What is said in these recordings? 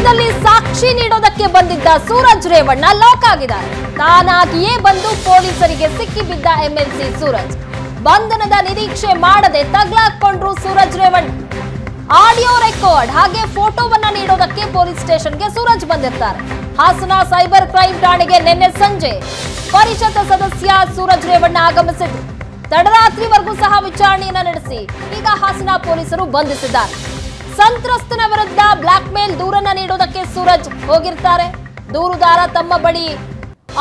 ರಾಜ್ಯದಲ್ಲಿ ಸಾಕ್ಷಿ ನೀಡೋದಕ್ಕೆ ಬಂದಿದ್ದ ಸೂರಜ್ ರೇವಣ್ಣ ಲಾಕ್ ಆಗಿದ್ದಾರೆ. ತಾನಾಗಿಯೇ ಬಂದು ಪೊಲೀಸರಿಗೆ ಸಿಕ್ಕಿಬಿದ್ದ ಎಂಎಲ್ಸಿ ಸೂರಜ್. ಬಂಧನದ ನಿರೀಕ್ಷೆ ಮಾಡದೆ ತಗ್ಲಾಕೊಂಡ್ರು ಸೂರಜ್ ರೇವಣ್ಣ. ಆಡಿಯೋ ರೆಕಾರ್ಡ್ ಹಾಗೆ ಫೋಟೋವನ್ನ ನೀಡೋದಕ್ಕೆ ಪೊಲೀಸ್ ಸ್ಟೇಷನ್ಗೆ ಸೂರಜ್ ಬಂದಿರ್ತಾರೆ. ಹಾಸನ ಸೈಬರ್ ಕ್ರೈಂ ಠಾಣೆಗೆ ನಿನ್ನೆ ಸಂಜೆ ಪರಿಷತ್ ಸದಸ್ಯ ಸೂರಜ್ ರೇವಣ್ಣ ಆಗಮಿಸಿದ್ರು. ತಡರಾತ್ರಿವರೆಗೂ ಸಹ ವಿಚಾರಣೆಯನ್ನ ನಡೆಸಿ ಈಗ ಹಾಸನ ಪೊಲೀಸರು ಬಂಧಿಸಿದ್ದಾರೆ. ಸಂತ್ರಸ್ತನ ವಿರುದ್ಧ ಬ್ಲಾಕ್ ಮೇಲ್ ದೂರನ್ನ ನೀಡೋದಕ್ಕೆ ಸೂರಜ್ ಹೋಗಿರ್ತಾರೆ. ದೂರುದಾರ ತಮ್ಮ ಬಳಿ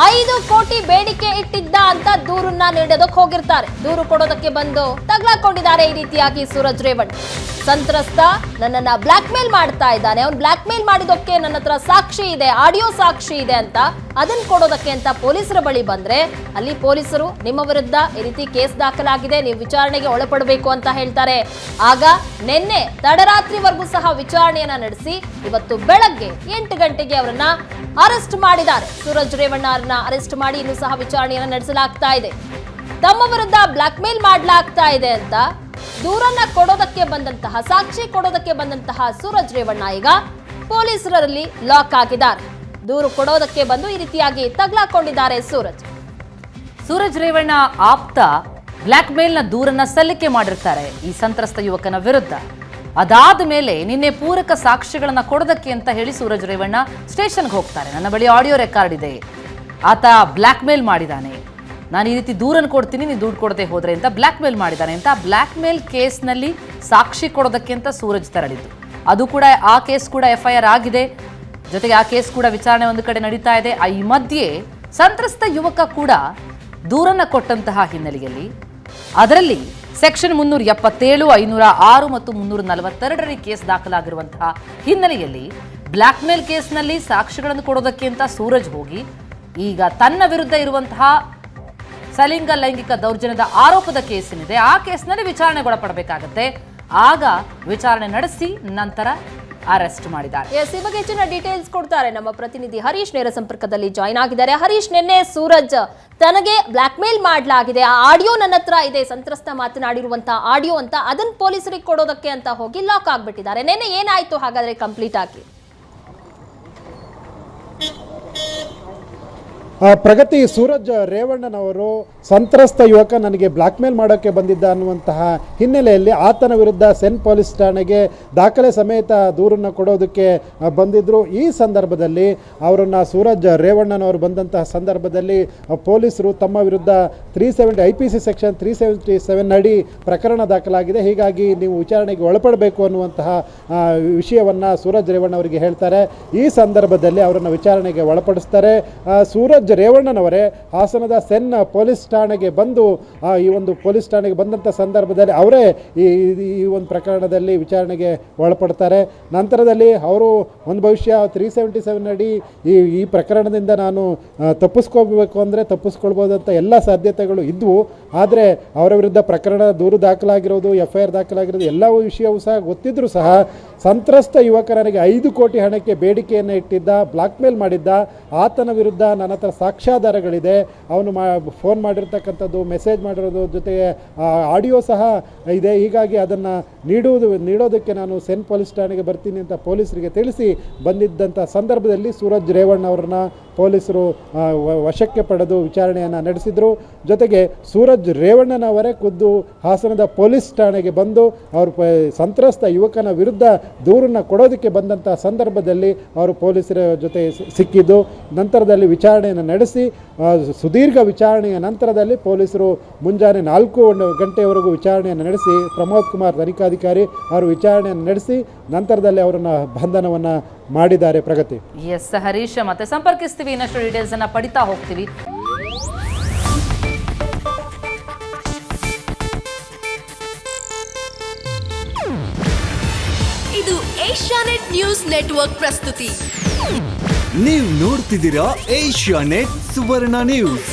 5 ಕೋಟಿ ಬೇಡಿಕೆ ಇಟ್ಟಿದ್ದ ಅಂತ ದೂರನ್ನ ನೀಡೋದಕ್ಕೆ ಹೋಗಿರ್ತಾರೆ. ದೂರು ಕೊಡೋದಕ್ಕೆ ಬಂದು ತಗ್ಲಾಕೊಂಡಿದ್ದಾರೆ ಈ ರೀತಿಯಾಗಿ ಸೂರಜ್ ರೇವಣ್ಣ. ಸಂತ್ರಸ್ತ ನನ್ನನ್ನ ಬ್ಲಾಕ್ ಮೇಲ್ ಮಾಡ್ತಾ ಇದ್ದಾನೆ, ಅವ್ನು ಬ್ಲಾಕ್ ಮೇಲ್ ಮಾಡಿದಕ್ಕೆ ನನ್ನ ಹತ್ರ ಸಾಕ್ಷಿ ಇದೆ, ಆಡಿಯೋ ಸಾಕ್ಷಿ ಇದೆ ಅಂತ ಅದನ್ನ ಕೊಡೋದಕ್ಕೆ ಅಂತ ಪೊಲೀಸರ ಬಳಿ ಬಂದ್ರೆ ಅಲ್ಲಿ ಪೊಲೀಸರು ನಿಮ್ಮ ವಿರುದ್ಧ ಈ ರೀತಿ ಕೇಸ್ ದಾಖಲಾಗಿದೆ, ನೀವು ವಿಚಾರಣೆಗೆ ಒಳಪಡಬೇಕು ಅಂತ ಹೇಳ್ತಾರೆ. ಆಗ ನಿನ್ನೆ ತಡರಾತ್ರಿವರೆಗೂ ಸಹ ವಿಚಾರಣೆಯನ್ನ ನಡೆಸಿ ಇವತ್ತು ಬೆಳಗ್ಗೆ 8 ಗಂಟೆಗೆ ಅವರನ್ನ ಅರೆಸ್ಟ್ ಮಾಡಿದ್ದಾರೆ. ಸೂರಜ್ ರೇವಣ್ಣ ಅವರನ್ನ ಅರೆಸ್ಟ್ ಮಾಡಿ ಇನ್ನೂ ಸಹ ವಿಚಾರಣೆಯನ್ನ ನಡೆಸಲಾಗ್ತಾ ಇದೆ. ತಮ್ಮ ವಿರುದ್ಧ ಬ್ಲಾಕ್ ಮೇಲ್ ಮಾಡಲಾಗ್ತಾ ಇದೆ ಅಂತ ದೂರನ್ನ ಕೊಡೋದಕ್ಕೆ ಬಂದಂತಹ, ಸಾಕ್ಷಿ ಕೊಡೋದಕ್ಕೆ ಬಂದಂತಹ ಸೂರಜ್ ರೇವಣ್ಣ ಈಗ ಪೊಲೀಸರಲ್ಲಿ ಲಾಕ್ ಆಗಿದ್ದಾರೆ. ದೂರು ಕೊಡೋದಕ್ಕೆ ಬಂದು ಈ ರೀತಿಯಾಗಿ ತಗ್ಲಾಕೊಂಡಿದ್ದಾರೆ ಸೂರಜ್ ರೇವಣ್ಣ ಆಪ್ತ ಬ್ಲಾಕ್ ಮೇಲ್ನ ದೂರನ್ನ ಸಲ್ಲಿಕೆ ಮಾಡಿರ್ತಾರೆ ಈ ಸಂತ್ರಸ್ತ ಯುವಕನ ವಿರುದ್ಧ. ಅದಾದ ಮೇಲೆ ನಿನ್ನೆ ಪೂರಕ ಸಾಕ್ಷಿಗಳನ್ನ ಕೊಡೋದಕ್ಕೆ ಅಂತ ಹೇಳಿ ಸೂರಜ್ ರೇವಣ್ಣ ಸ್ಟೇಷನ್ಗೆ ಹೋಗ್ತಾರೆ. ನನ್ನ ಬಳಿ ಆಡಿಯೋ ರೆಕಾರ್ಡ್ ಇದೆ, ಆತ ಬ್ಲಾಕ್ ಮೇಲ್ ಮಾಡಿದ್ದಾನೆ, ನಾನು ಈ ರೀತಿ ದೂರನ್ನು ಕೊಡ್ತೀನಿ, ನೀವು ದುಡ್ಡು ಕೊಡದೆ ಹೋದ್ರೆ ಅಂತ ಬ್ಲಾಕ್ ಮೇಲ್ ಮಾಡಿದ್ದಾನೆ ಅಂತ ಬ್ಲಾಕ್ ಮೇಲ್ ಕೇಸ್ನಲ್ಲಿ ಸಾಕ್ಷಿ ಕೊಡೋದಕ್ಕೆ ಅಂತ ಸೂರಜ್ ತೆರಳಿದ್ದು. ಅದು ಕೂಡ ಆ ಕೇಸ್ ಕೂಡ FIR ಆಗಿದೆ. ಜೊತೆಗೆ ಆ ಕೇಸ್ ಕೂಡ ವಿಚಾರಣೆ ಒಂದು ಕಡೆ ನಡೀತಾ ಇದೆ. ಈ ಮಧ್ಯೆ ಸಂತ್ರಸ್ತ ಯುವಕ ಕೂಡ ದೂರನ್ನ ಕೊಟ್ಟಂತಹ ಹಿನ್ನೆಲೆಯಲ್ಲಿ ಅದರಲ್ಲಿ ಸೆಕ್ಷನ್ 377, 506 ಮತ್ತು 342 ಕೇಸ್ ದಾಖಲಾಗಿರುವಂತಹ ಹಿನ್ನೆಲೆಯಲ್ಲಿ ಬ್ಲಾಕ್ ಮೇಲ್ ಕೇಸ್ನಲ್ಲಿ ಸಾಕ್ಷಿಗಳನ್ನು ಕೊಡೋದಕ್ಕೆ ಅಂತ ಸೂರಜ್ ಹೋಗಿ ಈಗ ತನ್ನ ವಿರುದ್ಧ ಇರುವಂತಹ ಸಲಿಂಗ ಲೈಂಗಿಕ ದೌರ್ಜನ್ಯದ ಆರೋಪದ ಕೇಸ್ ಏನಿದೆ ಆ ಕೇಸ್ನಲ್ಲಿ ವಿಚಾರಣೆಗೊಳಪಡಬೇಕಾಗತ್ತೆ. ಆಗ ವಿಚಾರಣೆ ನಡೆಸಿ ನಂತರ ಅರೆಸ್ಟ್ ಮಾಡಿದ್ದಾರೆ. ಈ ಬಗ್ಗೆ ಹೆಚ್ಚಿನ ಡೀಟೇಲ್ಸ್ ಕೊಡ್ತಾರೆ ನಮ್ಮ ಪ್ರತಿನಿಧಿ ಹರೀಶ್, ನೇರ ಸಂಪರ್ಕದಲ್ಲಿ ಜಾಯ್ನ್ ಆಗಿದ್ದಾರೆ. ಹರೀಶ್, ನಿನ್ನೆ ಸೂರಜ್ ತನಗೆ ಬ್ಲಾಕ್ ಮೇಲ್ ಮಾಡಲಾಗಿದೆ, ಆ ಆಡಿಯೋ ನನ್ನ ಹತ್ರ ಇದೆ, ಸಂತ್ರಸ್ತ ಮಾತನಾಡಿರುವಂತಹ ಆಡಿಯೋ ಅಂತ, ಅದನ್ನ ಪೊಲೀಸರಿಗೆ ಕೊಡೋದಕ್ಕೆ ಅಂತ ಹೋಗಿ ಲಾಕ್ ಆಗ್ಬಿಟ್ಟಿದ್ದಾರೆ. ನಿನ್ನೆ ಏನಾಯ್ತು ಹಾಗಾದ್ರೆ ಕಂಪ್ಲೀಟ್ ಆಗಿ? ಪ್ರಗತಿ, ಸೂರಜ್ ರೇವಣ್ಣನವರು ಸಂತ್ರಸ್ತ ಯುವಕ ನನಗೆ ಬ್ಲಾಕ್ ಮೇಲ್ ಮಾಡೋಕ್ಕೆ ಬಂದಿದ್ದ ಅನ್ನುವಂತಹ ಹಿನ್ನೆಲೆಯಲ್ಲಿ ಆತನ ವಿರುದ್ಧ ಸೆನ್ ಪೊಲೀಸ್ ಠಾಣೆಗೆ ದಾಖಲೆ ಸಮೇತ ದೂರನ್ನು ಕೊಡೋದಕ್ಕೆ ಬಂದಿದ್ದರು. ಈ ಸಂದರ್ಭದಲ್ಲಿ ಅವರನ್ನು ಸೂರಜ್ ರೇವಣ್ಣನವರು ಬಂದಂತಹ ಸಂದರ್ಭದಲ್ಲಿ ಪೊಲೀಸರು ತಮ್ಮ ವಿರುದ್ಧ 370 IPC ಸೆಕ್ಷನ್ 377 ಅಡಿ ಪ್ರಕರಣ ದಾಖಲಾಗಿದೆ, ಹೀಗಾಗಿ ನೀವು ವಿಚಾರಣೆಗೆ ಒಳಪಡಬೇಕು ಅನ್ನುವಂತಹ ವಿಷಯವನ್ನು ಸೂರಜ್ ರೇವಣ್ಣವರಿಗೆ ಹೇಳ್ತಾರೆ. ಈ ಸಂದರ್ಭದಲ್ಲಿ ಅವರನ್ನು ವಿಚಾರಣೆಗೆ ಒಳಪಡಿಸ್ತಾರೆ. ಸೂರಜ್ ರೇವಣ್ಣನವರೇ ಹಾಸನದ ಸೆನ್ ಪೊಲೀಸ್ ಠಾಣೆಗೆ ಬಂದು ಈ ಒಂದು ಪೊಲೀಸ್ ಠಾಣೆಗೆ ಬಂದಂಥ ಸಂದರ್ಭದಲ್ಲಿ ಅವರೇ ಈ ಒಂದು ಪ್ರಕರಣದಲ್ಲಿ ವಿಚಾರಣೆಗೆ ಒಳಪಡ್ತಾರೆ. ನಂತರದಲ್ಲಿ ಅವರು ಒಂದು ಭವಿಷ್ಯ 377 ಅಡಿ ಈ ಪ್ರಕರಣದಿಂದ ನಾನು ತಪ್ಪಿಸ್ಕೋಬೇಕು ಅಂದರೆ ತಪ್ಪಿಸ್ಕೊಳ್ಬೋದಂತ ಎಲ್ಲ ಸಾಧ್ಯತೆಗಳು ಇದ್ವು. ಆದರೆ ಅವರ ವಿರುದ್ಧ ಪ್ರಕರಣ ದೂರು ದಾಖಲಾಗಿರೋದು, FIR ದಾಖಲಾಗಿರೋದು ಎಲ್ಲವೂ ವಿಷಯವೂ ಸಹ ಗೊತ್ತಿದ್ದರೂ ಸಹ ಸಂತ್ರಸ್ತ ಯುವಕನಿಗೆ 5 ಕೋಟಿ ಹಣಕ್ಕೆ ಬೇಡಿಕೆಯನ್ನು ಇಟ್ಟಿದ್ದ, ಬ್ಲಾಕ್ ಮೇಲ್ ಮಾಡಿದ್ದ, ಆತನ ವಿರುದ್ಧ ನನ್ನ ಹತ್ರ ಸಾಕ್ಷ್ಯಾಧಾರಗಳಿದೆ, ಅವನು ಫೋನ್ ಮಾಡಿರ್ತಕ್ಕಂಥದ್ದು, ಮೆಸೇಜ್ ಮಾಡಿರೋದು, ಜೊತೆಗೆ ಆಡಿಯೋ ಸಹ ಇದೆ, ಹೀಗಾಗಿ ಅದನ್ನು ನೀಡೋದಕ್ಕೆ ನಾನು ಸೆನ್ ಪೊಲೀಸ್ ಠಾಣೆಗೆ ಬರ್ತೀನಿ ಅಂತ ಪೊಲೀಸರಿಗೆ ತಿಳಿಸಿ ಬಂದಿದ್ದಂಥ ಸಂದರ್ಭದಲ್ಲಿ ಸೂರಜ್ ರೇವಣ್ಣ ಅವರನ್ನ ಪೊಲೀಸರು ವಶಕ್ಕೆ ಪಡೆದು ವಿಚಾರಣೆಯನ್ನು ನಡೆಸಿದರು. ಜೊತೆಗೆ ಸೂರಜ್ ರೇವಣ್ಣನವರೇ ಖುದ್ದು ಹಾಸನದ ಪೊಲೀಸ್ ಠಾಣೆಗೆ ಬಂದು ಅವರು ಸಂತ್ರಸ್ತ ಯುವಕನ ವಿರುದ್ಧ ದೂರನ್ನು ಕೊಡೋದಕ್ಕೆ ಬಂದಂಥ ಸಂದರ್ಭದಲ್ಲಿ ಅವರು ಪೊಲೀಸರ ಜೊತೆ ಸಿಕ್ಕಿದ್ದು. ನಂತರದಲ್ಲಿ ವಿಚಾರಣೆಯನ್ನು ನಡೆಸಿ ಸುದೀರ್ಘ ವಿಚಾರಣೆಯ ನಂತರದಲ್ಲಿ ಪೊಲೀಸರು ಮುಂಜಾನೆ 4 ಗಂಟೆಯವರೆಗೂ ವಿಚಾರಣೆಯನ್ನು ನಡೆಸಿ ಪ್ರಮೋದ್ ಕುಮಾರ್ ತನಿಖಾಧಿಕಾರಿ ಅವರು ವಿಚಾರಣೆಯನ್ನು ನಡೆಸಿ ನಂತರದಲ್ಲಿ ಅವರನ್ನು ಬಂಧನವನ್ನು ಮಾಡಿದ್ದಾರೆ. ಪ್ರಗತಿ, ಎಸ್ ಹರೀಶ್, ಮತ್ತೆ ಸಂಪರ್ಕಿಸ್ತೀವಿ, ಇನ್ನಷ್ಟು ಡೀಟೇಲ್ಸ್ ಅನ್ನ ಪಡಿತಾ ಹೋಗ್ತೀವಿ. ಇದು ಏಷ್ಯಾನೆಟ್ ನ್ಯೂಸ್ ನೆಟ್ವರ್ಕ್ ಪ್ರಸ್ತುತಿ. ನೀವು ನೋಡ್ತಿದ್ದೀರಾ ಏಷ್ಯಾನೆಟ್ ಸುವರ್ಣ ನ್ಯೂಸ್.